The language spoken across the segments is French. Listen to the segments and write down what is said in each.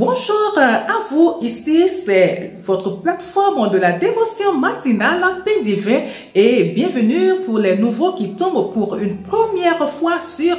Bonjour à vous, ici c'est votre plateforme de la dévotion matinale Pain Divin et bienvenue pour les nouveaux qui tombent pour une première fois sur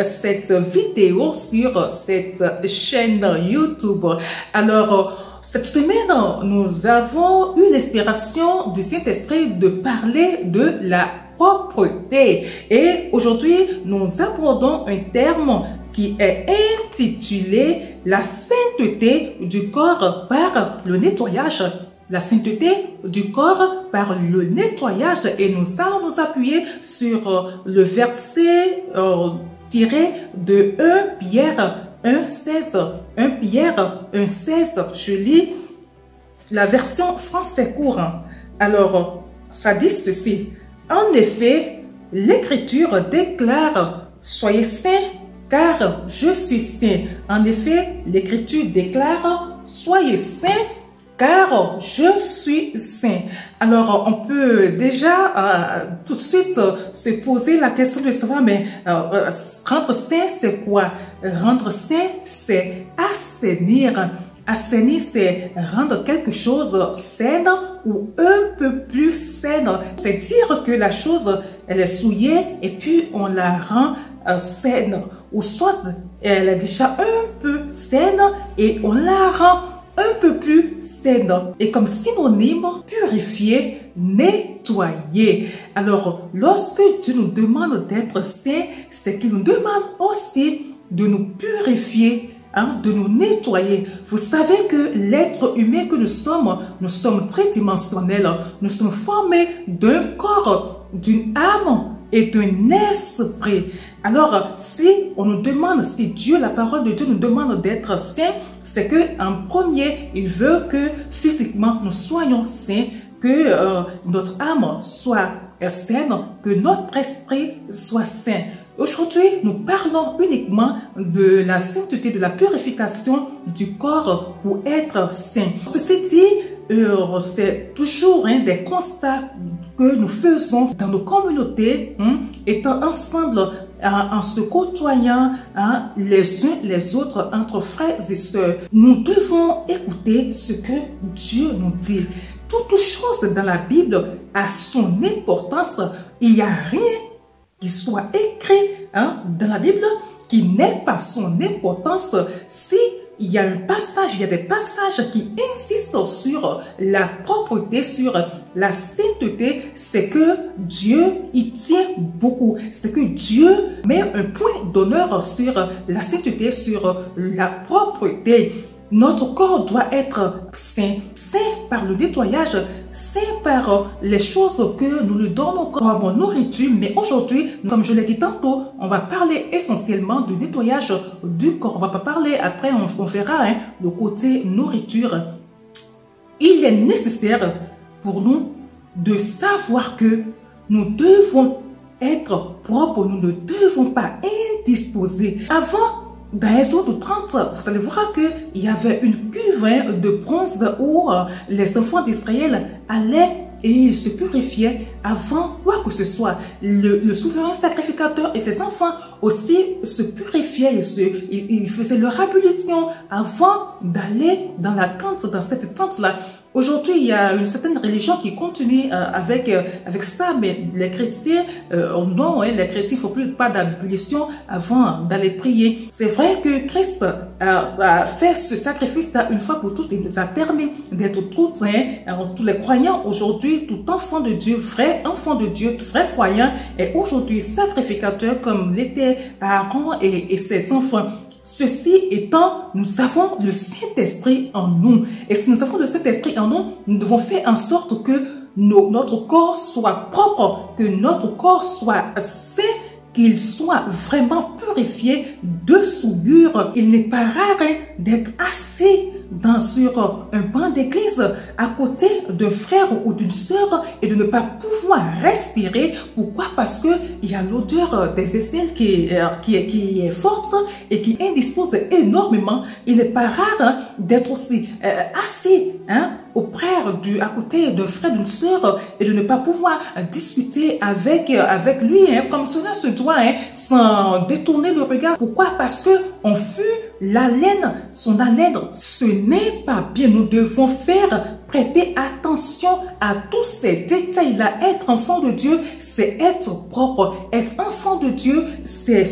cette vidéo, sur cette chaîne YouTube. Alors, cette semaine, nous avons eu l'inspiration du Saint-Esprit de parler de la propreté et aujourd'hui, nous abordons un terme qui est intitulé « La sainteté du corps par le nettoyage ». La sainteté du corps par le nettoyage. Et nous allons nous appuyer sur le verset tiré de 1 Pierre 1,16. 1 Pierre 1,16. Je lis la version français courant. Alors, ça dit ceci. En effet, l'Écriture déclare « Soyez saints, car je suis saint ». En effet, l'Écriture déclare « Soyez saints, car je suis saint ». Alors, on peut déjà tout de suite se poser la question de savoir, mais rendre saint, c'est quoi? Rendre saint, c'est assainir. Assainir, c'est rendre quelque chose saine ou un peu plus saine. C'est dire que la chose, elle est souillée et puis on la rend saine. Ou soit elle est déjà un peu saine et on la rend un peu plus saine. Et comme synonyme, purifier, nettoyer. Alors, lorsque Dieu nous demande d'être saints, c'est qu'il nous demande aussi de nous purifier, de nous nettoyer. Vous savez que l'être humain que nous sommes tridimensionnels. Nous sommes formés d'un corps, d'une âme et d'un esprit. Alors, si on nous demande, si Dieu, la parole de Dieu nous demande d'être saints, c'est que en premier, il veut que physiquement nous soyons saints, que notre âme soit saine, que notre esprit soit sain. Aujourd'hui, nous parlons uniquement de la sainteté, de la purification du corps pour être saint. Ceci dit, c'est toujours des constats que nous faisons dans nos communautés, étant ensemble, en se côtoyant les uns les autres entre frères et sœurs. Nous devons écouter ce que Dieu nous dit. Toute chose dans la Bible a son importance. Il n'y a rien qui soit écrit dans la Bible qui n'ait pas son importance. Si il y a un passage, il y a des passages qui insistent sur la propreté, sur la sainteté, c'est que Dieu y tient beaucoup. C'est que Dieu met un point d'honneur sur la sainteté, sur la propreté. Notre corps doit être saint, saint par le nettoyage, saint par les choses que nous lui donnons comme nourriture. Mais aujourd'hui, comme je l'ai dit tantôt, on va parler essentiellement du nettoyage du corps. On va pas parler, après on verra le côté nourriture. Il est nécessaire pour nous de savoir que nous devons être propres, nous ne devons pas indisposer. Avant, dans Exode 30, vous allez voir qu'il y avait une cuve de bronze où les enfants d'Israël allaient et se purifiaient avant quoi que ce soit. Le souverain sacrificateur et ses enfants aussi se purifiaient, ils faisaient leur ablution avant d'aller dans la tente, dans cette tente-là. Aujourd'hui, il y a une certaine religion qui continue avec ça, mais les chrétiens, non, les chrétiens ne font plus pas d'ablution avant d'aller prier. C'est vrai que Christ a fait ce sacrifice-là une fois pour toutes. Il nous a permis d'être tous les croyants aujourd'hui, tout enfant de Dieu, vrai enfant de Dieu, vrai croyant, est aujourd'hui sacrificateur comme l'était Aaron et ses enfants. Ceci étant, nous avons le Saint-Esprit en nous. Et si nous avons le Saint-Esprit en nous, nous devons faire en sorte que notre corps soit propre, que notre corps soit saint, qu'il soit vraiment purifié de souillure. Il n'est pas rare d'être assis sur un banc d'église à côté d'un frère ou d'une sœur et de ne pas pouvoir respirer. Pourquoi? Parce que il y a l'odeur des aisselles qui est forte et qui indispose énormément. Il n'est pas rare d'être aussi assis auprès à côté d'un frère, d'une sœur et de ne pas pouvoir discuter avec lui, hein, comme cela se doit, hein, sans détourner le regard. Pourquoi? Parce que on fut son haleine. Ce n'est pas bien. Nous devons prêter attention à tous ces détails-là. Être enfant de Dieu, c'est être propre. Être enfant de Dieu, c'est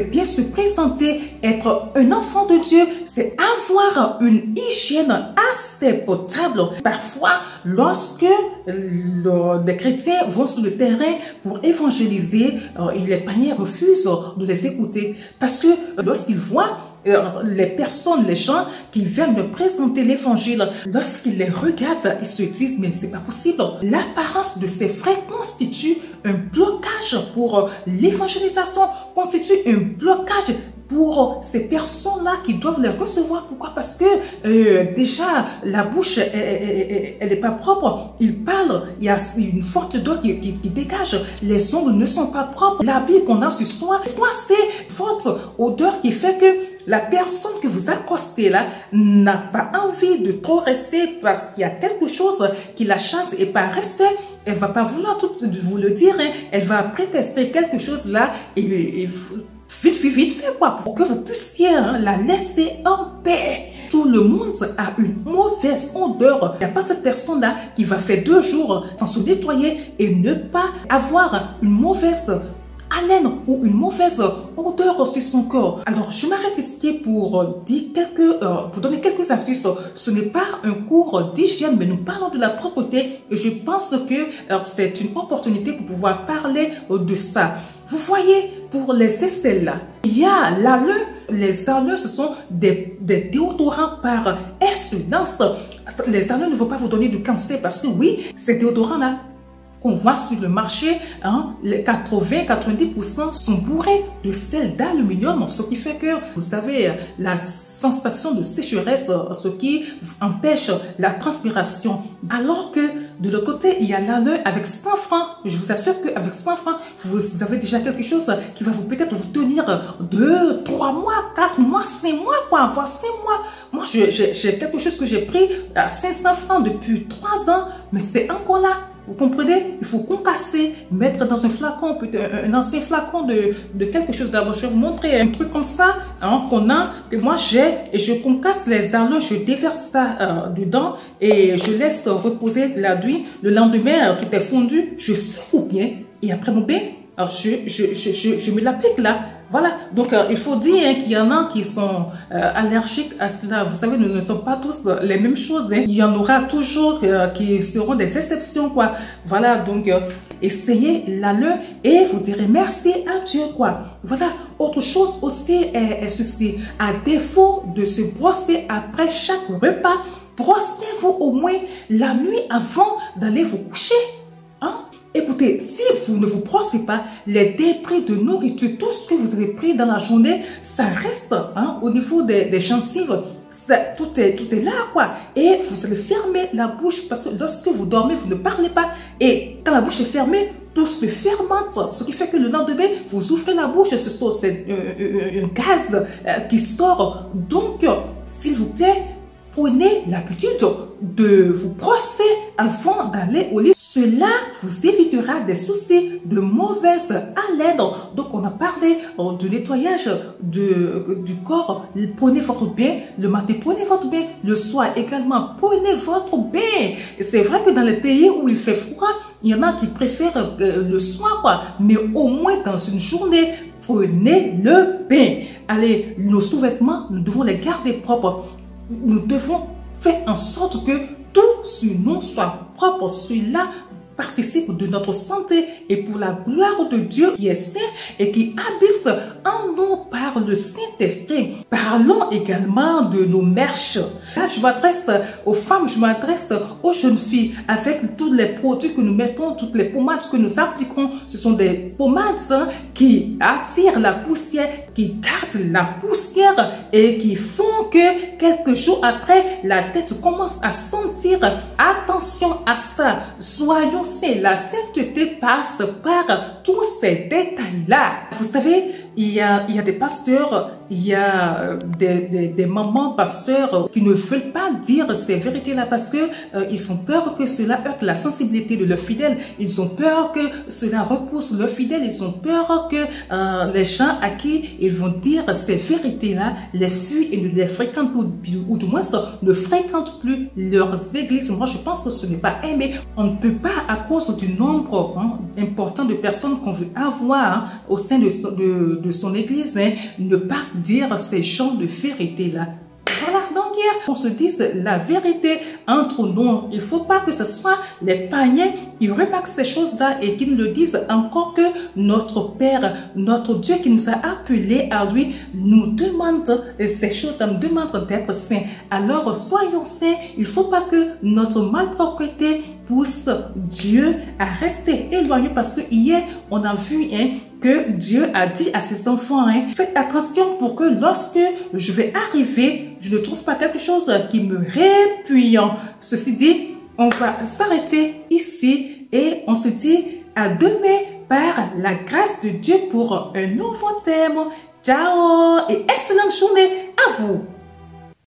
bien se présenter. Être un enfant de Dieu, c'est avoir une hygiène assez potable. Parfois, lorsque des chrétiens vont sur le terrain pour évangéliser, les païens refusent de les écouter. Parce que lorsqu'ils voient les personnes, les gens qui viennent de présenter l'évangile, lorsqu'ils les regardent, ils se disent, mais c'est pas possible. L'apparence de ces frères constitue un blocage pour l'évangélisation, constitue un blocage pour ces personnes-là qui doivent les recevoir. Pourquoi? Parce que déjà, la bouche, elle n'est pas propre. Ils parlent, il y a une forte odeur qui dégage. Les ongles ne sont pas propres. L'habit qu'on a sur soi, c'est forte odeur qui fait que la personne que vous accostez là n'a pas envie de trop rester parce qu'il y a quelque chose qui la chasse, et par respect, elle va pas vouloir tout vous le dire, hein. Elle va prétester quelque chose là et vite fait quoi, pour que vous puissiez, hein, la laisser en paix. Tout le monde a une mauvaise odeur. Il n'y a pas cette personne-là qui va faire 2 jours sans se nettoyer et ne pas avoir une mauvaise haleine ou une mauvaise odeur sur son corps. Alors, je m'arrête ici pour donner quelques astuces. Ce n'est pas un cours d'hygiène, mais nous parlons de la propreté et je pense que c'est une opportunité pour pouvoir parler de ça. Vous voyez, pour les aisselles là, il y a l'aloe. Les aloes, ce sont des déodorants par excellence. Les aloes ne vont pas vous donner du cancer parce que oui, ces déodorants là qu'on voit sur le marché, hein, les 80-90% sont bourrés de sel d'aluminium, ce qui fait que vous avez la sensation de sécheresse, ce qui empêche la transpiration. Alors que de l'autre côté, il y a l'aloe avec 100 francs. Je vous assure qu'avec 100 francs, vous avez déjà quelque chose qui va peut-être vous tenir 2, 3 mois, 4 mois, 5 mois, quoi, voire 6 mois. Moi, j'ai quelque chose que j'ai pris à 500 francs depuis 3 ans, mais c'est encore là. Vous comprenez? Il faut concasser, mettre dans un flacon, peut-être un ancien flacon de quelque chose. Je vais vous montrer un truc comme ça, hein, que moi j'ai, et je concasse les aloes, je déverse ça dedans et je laisse reposer la nuit. Le lendemain, tout est fondu, je secoue bien et après mon bain, alors je me l'applique là. Voilà, donc il faut dire, hein, qu'il y en a qui sont allergiques à cela. Vous savez, nous ne sommes pas tous les mêmes choses, hein. Il y en aura toujours qui seront des exceptions, quoi. Voilà, donc essayez l'aloe et vous direz merci à Dieu, quoi. Voilà, autre chose aussi est ceci. À défaut de se brosser après chaque repas, brossez-vous au moins la nuit avant d'aller vous coucher. Hein? Écoutez, si vous ne vous brossez pas, les débris de nourriture, tout ce que vous avez pris dans la journée, ça reste, hein, au niveau des gencives. Tout est là, quoi. Et vous allez fermer la bouche parce que lorsque vous dormez, vous ne parlez pas. Et quand la bouche est fermée, tout se fermente. Ce qui fait que le lendemain, vous ouvrez la bouche, c'est un gaz qui sort. Donc, s'il vous plaît, prenez l'habitude de vous brosser avant d'aller au lit. Cela vous évitera des soucis de mauvaise haleine. Donc, on a parlé du nettoyage du corps. Prenez votre bain. Le matin, prenez votre bain. Le soir également, prenez votre bain. C'est vrai que dans les pays où il fait froid, il y en a qui préfèrent le soir, quoi. Mais au moins dans une journée, prenez le bain. Allez, nos sous-vêtements, nous devons les garder propres. Nous devons faire en sorte que tout sur nous soit propre. Celui-là participe de notre santé et pour la gloire de Dieu qui est saint et qui habite en nous par le Saint-Esprit. Parlons également de nos mèches. Là, je m'adresse aux femmes, je m'adresse aux jeunes filles avec tous les produits que nous mettons, toutes les pommades que nous appliquons. Ce sont des pommades, hein, qui attirent la poussière, qui gardent la poussière et qui font que quelques jours après, la tête commence à sentir. Attention à ça. Soyons saints. La sainteté passe par tous ces détails-là. Vous savez, il y a des pasteurs, il y a des mamans pasteurs qui ne veulent pas dire ces vérités-là parce que ils ont peur que cela heurte la sensibilité de leurs fidèles. Ils ont peur que cela repousse leurs fidèles. Ils ont peur que les gens à qui ils vont dire ces vérités-là les fuient et ne les fréquentent plus, ou du moins ne fréquentent plus leurs églises. Moi, je pense que ce n'est pas aimé. On ne peut pas, à cause du nombre important de personnes qu'on veut avoir au sein de son église, ne pas dire ces genres de vérités-là. Voilà, donc on se dise la vérité entre nous. Il ne faut pas que ce soit les païens qui remarquent ces choses-là et qui nous le disent, encore que notre Père, notre Dieu qui nous a appelés à lui, nous demande ces choses-là, nous demande d'être saints. Alors soyons saints. Il ne faut pas que notre malpropreté pousse Dieu à rester éloigné, parce que hier on a vu que Dieu a dit à ses enfants, faites attention pour que lorsque je vais arriver, je ne trouve pas quelque chose qui me répugne. Ceci dit, on va s'arrêter ici et on se dit à demain par la grâce de Dieu pour un nouveau thème. Ciao et excellente journée à vous.